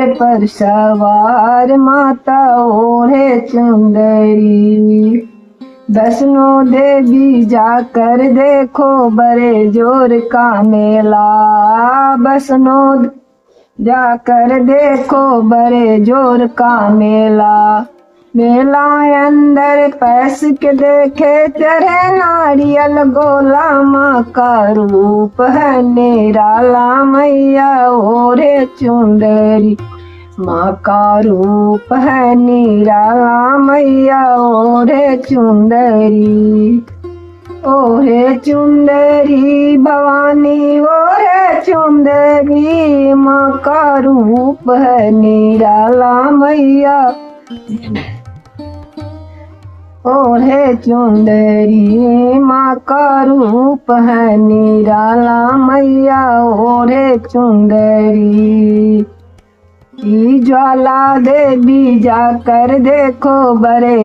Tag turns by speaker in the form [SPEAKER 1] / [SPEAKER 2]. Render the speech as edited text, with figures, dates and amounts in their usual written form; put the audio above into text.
[SPEAKER 1] पर सवार माता ओढ़े चुंदरी। वैष्णो देवी जाकर देखो बड़े जोर का मेला। वैष्णो जाकर देखो बड़े जोर का मेला। मेला अंदर पैस के देखे चढ़े नारियल गोला। माँ का रूप है निराला मैया ओढ़े चुंदरी। माँ का रूप है निराला मैया ओढ़े चुंदरी। ओढ़े चुंदरी भवानी ओढ़े चुंदरी। माँ का रूप है निराला मैया ओढ़े चुंदरी। माँ का रूप है निराला मैया ओढ़े चुंदरी। ज्वाला देवी जाकर देखो बड़े